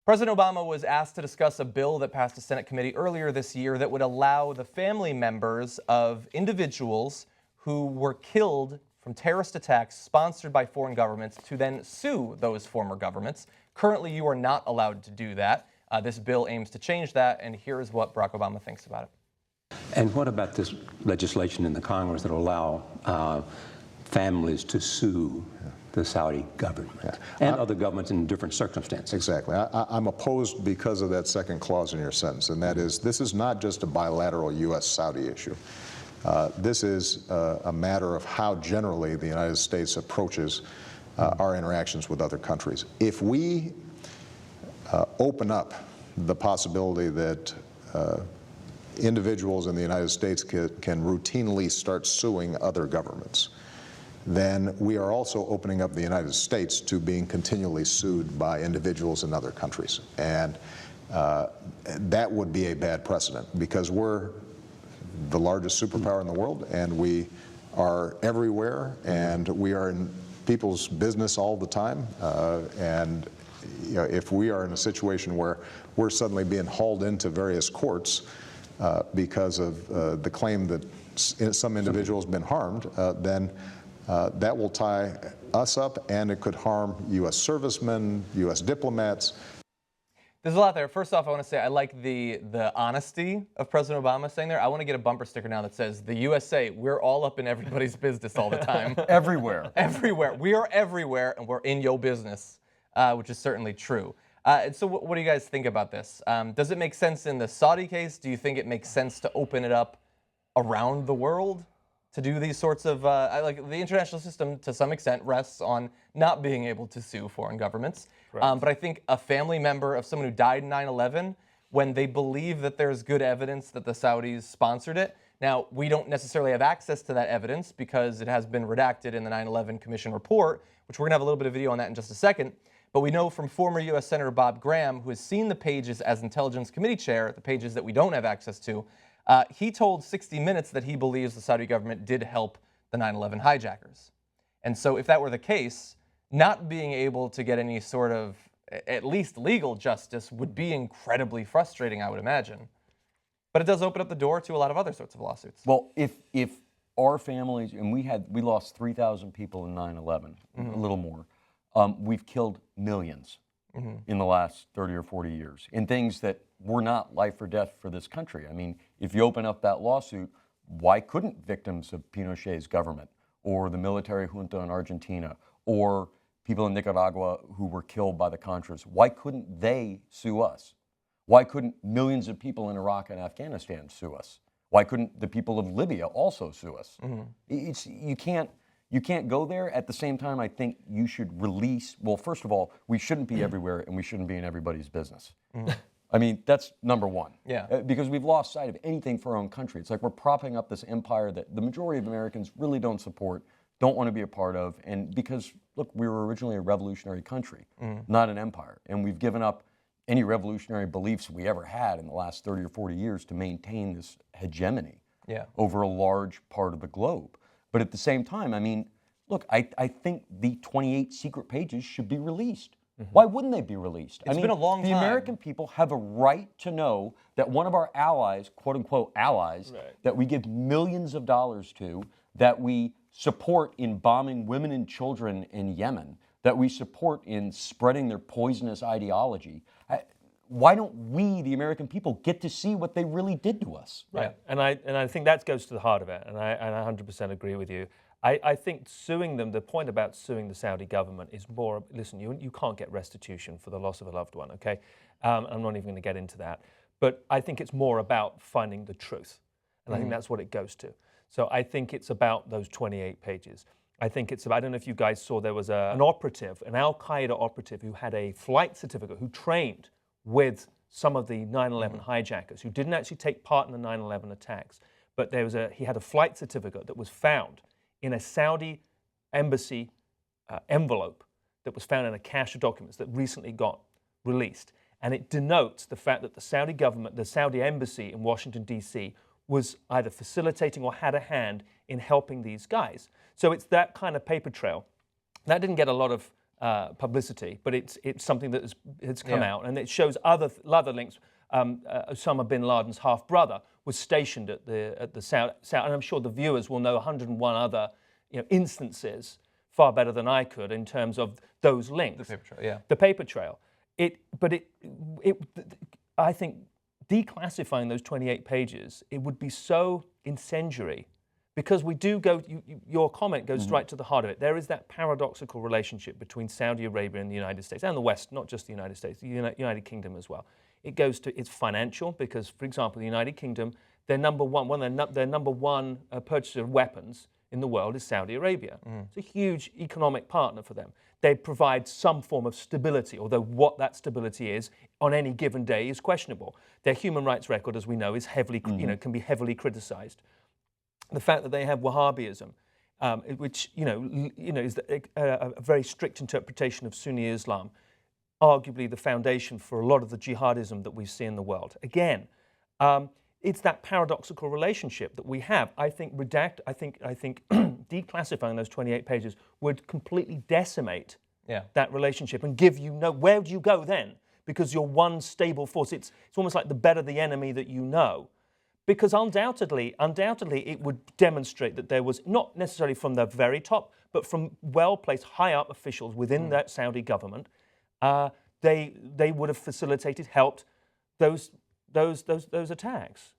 President Obama was asked to discuss a bill that passed a Senate committee earlier this year that would allow the family members of individuals who were killed from terrorist attacks sponsored by foreign governments to then sue those former governments. Currently, you are not allowed to do that. This bill aims to change that, and here is what Barack Obama thinks about it. And what about this legislation in the Congress that will allow families to sue the Saudi government and other governments in different circumstances? Exactly. I'm opposed because of that second clause in your sentence, and that is, this is not just a bilateral U.S.-Saudi issue. This is a matter of how generally the United States approaches our interactions with other countries. If we open up the possibility that individuals in the United States can routinely start suing other governments, then we are also opening up the United States to being continually sued by individuals in other countries. And that would be a bad precedent, because we're the largest superpower in the world, and we are everywhere, and we are in people's business all the time. And you know, if we are in a situation where we're suddenly being hauled into various courts because of the claim that some individual has been harmed, then that will tie us up, and it could harm U.S. servicemen, U.S. diplomats. There's a lot there. First off, I want to say I like the honesty of President Obama saying there. I want to get a bumper sticker now that says, the USA, we're all up in everybody's business all the time. Everywhere. Everywhere. We are everywhere, and we're in your business, which is certainly true. And so what do you guys think about this? Does it make sense in the Saudi case? Do you think it makes sense to open it up around the world to do these sorts of, like the international system to some extent rests on not being able to sue foreign governments. But I think a family member of someone who died in 9/11, when they believe that there's good evidence that the Saudis sponsored it. Now, we don't necessarily have access to that evidence because it has been redacted in the 9/11 Commission report, which we're going to have a little bit of video on that in just a second. But we know from former U.S. Senator Bob Graham, who has seen the pages as Intelligence Committee chair, the pages that we don't have access to, he told 60 Minutes that he believes the Saudi government did help the 9/11 hijackers. And so if that were the case, not being able to get any sort of, at least legal justice would be incredibly frustrating, I would imagine. But it does open up the door to a lot of other sorts of lawsuits. Well, if our families, and we lost 3,000 people in 9/11, a little more. We've killed millions in the last 30 or 40 years in things that were not life or death for this country. I mean, if you open up that lawsuit, why couldn't victims of Pinochet's government or the military junta in Argentina or people in Nicaragua who were killed by the Contras, why couldn't they sue us? Why couldn't millions of people in Iraq and Afghanistan sue us? Why couldn't the people of Libya also sue us? You can't go there. At the same time, I think you should release, well, first of all, we shouldn't be everywhere, and we shouldn't be in everybody's business. I mean, that's number one. Yeah. Because we've lost sight of anything for our own country. It's like we're propping up this empire that the majority of Americans really don't support, don't want to be a part of, and because, look, we were originally a revolutionary country, not an empire, and we've given up any revolutionary beliefs we ever had in the last 30 or 40 years to maintain this hegemony over a large part of the globe. But at the same time, I mean, look, I think the 28 secret pages should be released. Why wouldn't they be released? It's been a long time. The American people have a right to know that one of our allies, quote unquote allies, that we give millions of dollars to, that we support in bombing women and children in Yemen, that we support in spreading their poisonous ideology. Why don't we, the American people, get to see what they really did to us? Right, and I think that goes to the heart of it, and I 100% agree with you. I think suing them, the point about suing the Saudi government is more, listen, you can't get restitution for the loss of a loved one, okay? I'm not even going to get into that. But I think it's more about finding the truth, and I think that's what it goes to. So I think it's about those 28 pages. I think it's about, I don't know if you guys saw, there was an operative, an Al-Qaeda operative who had a flight certificate, who trained with some of the 9/11 hijackers, who didn't actually take part in the 9/11 attacks, but he had a flight certificate that was found in a Saudi embassy envelope that was found in a cache of documents that recently got released. And it denotes the fact that the Saudi government, the Saudi embassy in Washington, D.C., was either facilitating or had a hand in helping these guys. So it's that kind of paper trail. That didn't get a lot of publicity, but it's something that has come out, and it shows other links. Osama bin Laden's half-brother was stationed at the South, and I'm sure the viewers will know 101 other instances far better than I could in terms of those links. The paper trail, yeah. The paper trail. I think declassifying those 28 pages, it would be so incendiary, because we do go, your comment goes right to the heart of it. There is that paradoxical relationship between Saudi Arabia and the United States, and the West, not just the United States, the United Kingdom as well. It goes to, it's financial, because, for example, the United Kingdom, their number one purchaser of weapons in the world is Saudi Arabia. It's a huge economic partner for them. They provide some form of stability, although what that stability is on any given day is questionable. Their human rights record, as we know, is heavily, can be heavily criticized. The fact that they have Wahhabism, which is a very strict interpretation of Sunni Islam, arguably the foundation for a lot of the jihadism that we see in the world. Again, it's that paradoxical relationship that we have. I think declassifying those 28 pages would completely decimate that relationship and give you where do you go then? Because you're one stable force. It's almost like the better the enemy that you know. Because undoubtedly, it would demonstrate that there was, not necessarily from the very top, but from well-placed high-up officials within that Saudi government, they would have facilitated, helped those attacks.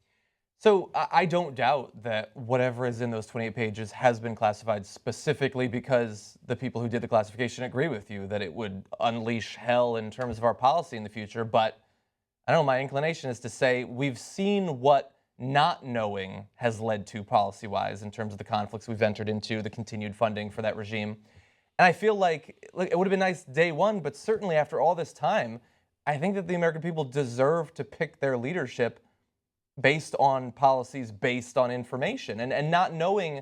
So I don't doubt that whatever is in those 28 pages has been classified specifically because the people who did the classification agree with you that it would unleash hell in terms of our policy in the future. But I don't know, my inclination is to say we've seen what not knowing has led to policy-wise in terms of the conflicts we've entered into, the continued funding for that regime. And I feel like it would have been nice day one, but certainly after all this time, I think that the American people deserve to pick their leadership based on policies, based on information, and not knowing,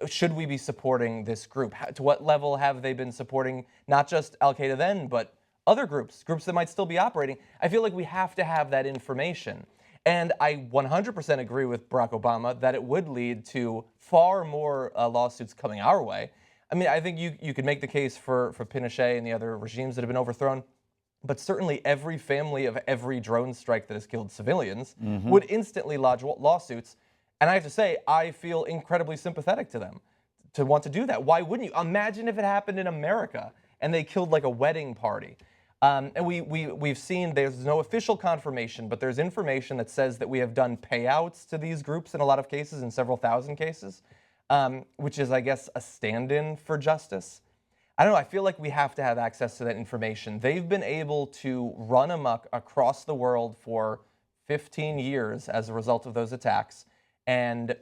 should we be supporting this group? To what level have they been supporting not just Al-Qaeda then, but other groups that might still be operating? I feel like we have to have that information. And I 100% agree with Barack Obama that it would lead to far more lawsuits coming our way. I mean, I think you could make the case for Pinochet and the other regimes that have been overthrown, but certainly every family of every drone strike that has killed civilians would instantly lodge lawsuits. And I have to say, I feel incredibly sympathetic to them to want to do that. Why wouldn't you? Imagine if it happened in America and they killed like a wedding party. And we've seen there's no official confirmation, but there's information that says that we have done payouts to these groups in a lot of cases, in several thousand cases, which is, I guess, a stand-in for justice. I don't know, I feel like we have to have access to that information. They've been able to run amok across the world for 15 years as a result of those attacks. And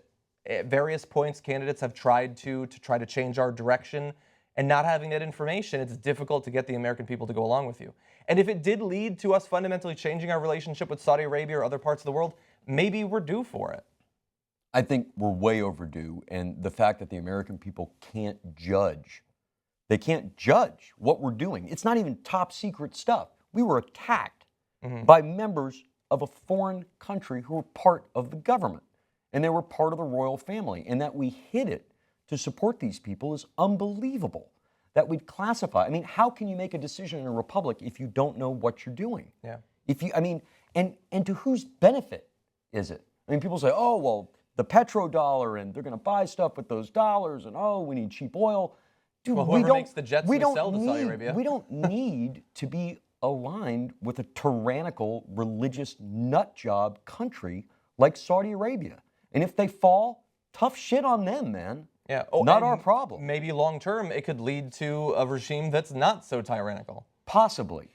at various points, candidates have tried to change our direction. And not having that information, it's difficult to get the American people to go along with you. And if it did lead to us fundamentally changing our relationship with Saudi Arabia or other parts of the world, maybe we're due for it. I think we're way overdue. And the fact that the American people can't judge, they can't judge what we're doing. It's not even top secret stuff. We were attacked by members of a foreign country who were part of the government. And they were part of the royal family. And that we hid it to support these people is unbelievable. That we'd classify. I mean, how can you make a decision in a republic if you don't know what you're doing? Yeah. And to whose benefit is it? I mean, people say, oh, well, the petrodollar, and they're going to buy stuff with those dollars, and oh, we need cheap oil. Dude, well, whoever makes the jets we sell to Saudi Arabia. We don't need to be aligned with a tyrannical, religious nutjob country like Saudi Arabia. And if they fall, tough shit on them, man. Yeah. Not our problem. Maybe long term, it could lead to a regime that's not so tyrannical. Possibly.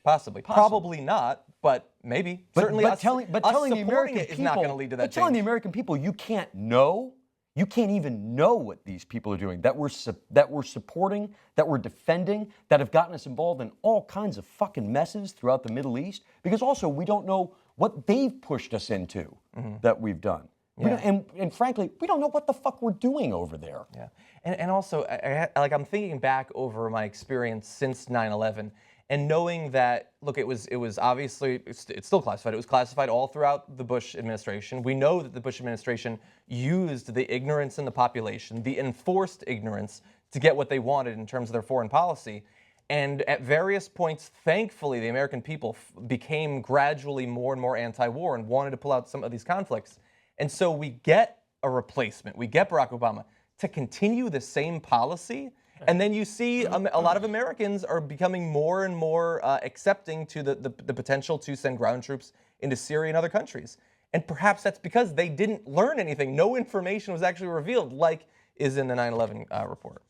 Probably not, but maybe. Certainly, us supporting the American it is not going to lead to that. But telling the American people you can't even know what these people are doing, that we're supporting, that we're defending, that have gotten us involved in all kinds of fucking messes throughout the Middle East, because also we don't know what they've pushed us into that we've done. Yeah. And frankly, we don't know what the fuck we're doing over there. Yeah, and also, I'm thinking back over my experience since 9/11, and knowing that, look, it was obviously, it's still classified. It was classified all throughout the Bush administration. We know that the Bush administration used the ignorance in the population, the enforced ignorance, to get what they wanted in terms of their foreign policy. And at various points, thankfully, the American people became gradually more and more anti-war and wanted to pull out some of these conflicts. And so we get a replacement. We get Barack Obama to continue the same policy. And then you see a lot of Americans are becoming more and more accepting to the potential to send ground troops into Syria and other countries. And perhaps that's because they didn't learn anything. No information was actually revealed, like is in the 9/11 report.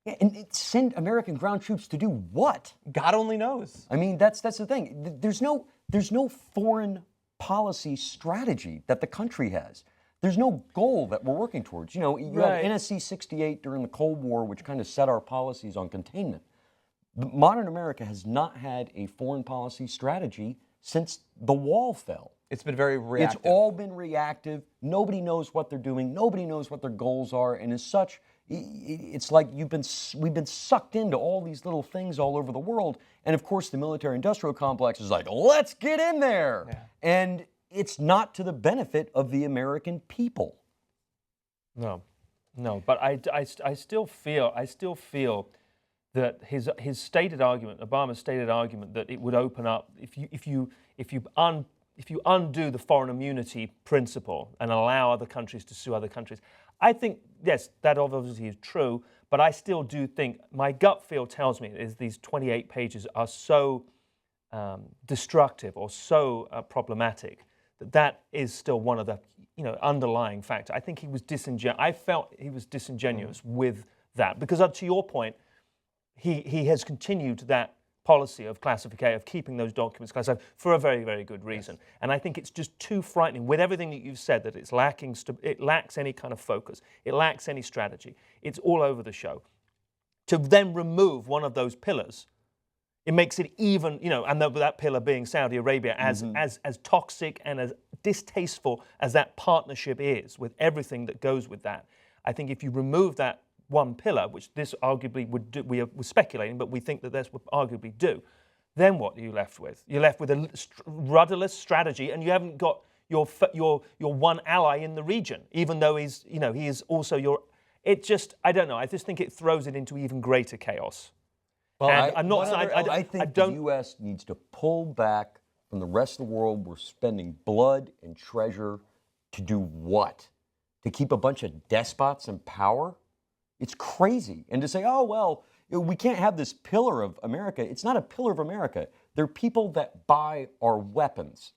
Yeah, and send American ground troops to do what? God only knows. I mean, that's the thing. There's no foreign policy strategy that the country has. There's no goal that we're working towards. You know, you had NSC 68 during the Cold War, which kind of set our policies on containment. Modern America has not had a foreign policy strategy since the wall fell. It's been very reactive. It's all been reactive. Nobody knows what they're doing. Nobody knows what their goals are. And as such, it's like we've been sucked into all these little things all over the world. And of course, the military-industrial complex is like, let's get in there. Yeah. And it's not to the benefit of the American people. No, but I still feel that his stated argument, Obama's stated argument, that it would open up if you undo the foreign immunity principle and allow other countries to sue other countries. I think, yes, that obviously is true, but I still do think, my gut feel tells me is these 28 pages are so destructive or so problematic that is still one of the underlying factors. I think he was I felt he was disingenuous with that because, to your point, he has continued that policy of classification, of keeping those documents classified for a very, very good reason. Yes. And I think it's just too frightening with everything that you've said, that it's lacking, it lacks any kind of focus. It lacks any strategy. It's all over the show. To then remove one of those pillars, it makes it even, and that pillar being Saudi Arabia, as toxic and as distasteful as that partnership is, with everything that goes with that. I think if you remove that one pillar, which this arguably would do, we're speculating, but we think that this would arguably do, then what are you left with? You're left with a rudderless strategy, and you haven't got your one ally in the region, even though he is also your. I don't know. I just think it throws it into even greater chaos. Well, I think the U.S. needs to pull back from the rest of the world. We're spending blood and treasure to do what? To keep a bunch of despots in power? It's crazy. And to say, oh, well, we can't have this pillar of America. It's not a pillar of America. They're people that buy our weapons.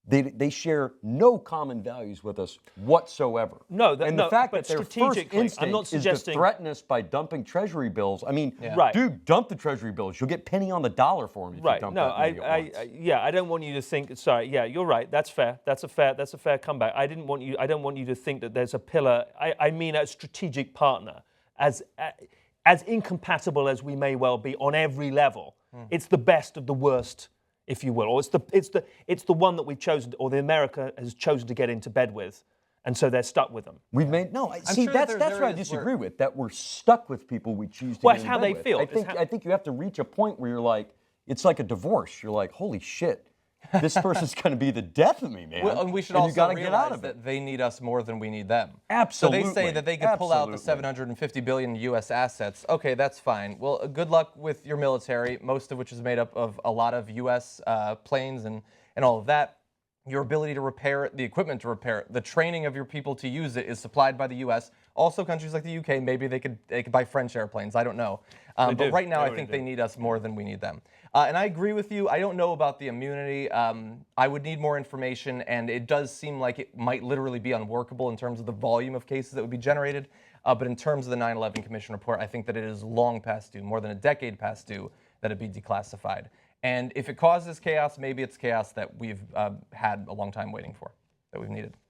They share no common values with us whatsoever. The fact that their first instinct is to threaten us by dumping treasury bills. I mean, dude, dump the treasury bills. You'll get penny on the dollar for them if you dump that money at once. I don't want you to think. Sorry, yeah, you're right. That's fair. That's a fair comeback. I don't want you to think that there's a pillar. I mean, a strategic partner, as incompatible as we may well be on every level. It's the best of the worst, if you will, or it's the one that we've chosen, or the America has chosen to get into bed with, and so they're stuck with them. We've made that's what I disagree with. That we're stuck with people we choose to. Well, it's how they feel. I think you have to reach a point where you're like, it's like a divorce. You're like, holy shit, this person's going to be the death of me, man. Well, and we should also realize that they need us more than we need them. Absolutely. So they say that they could pull out the $750 billion U.S. assets. Okay, that's fine. Well, good luck with your military, most of which is made up of a lot of U.S. Planes and all of that. Your ability to repair it, the equipment to repair it, the training of your people to use it is supplied by the U.S. Also, countries like the UK, maybe they could buy French airplanes. I don't know. But right now, I think they need us more than we need them. And I agree with you. I don't know about the immunity. I would need more information, and it does seem like it might literally be unworkable in terms of the volume of cases that would be generated. But in terms of the 9/11 Commission report, I think that it is long past due, more than a decade past due, that it be declassified. And if it causes chaos, maybe it's chaos that we've had a long time waiting for, that we've needed.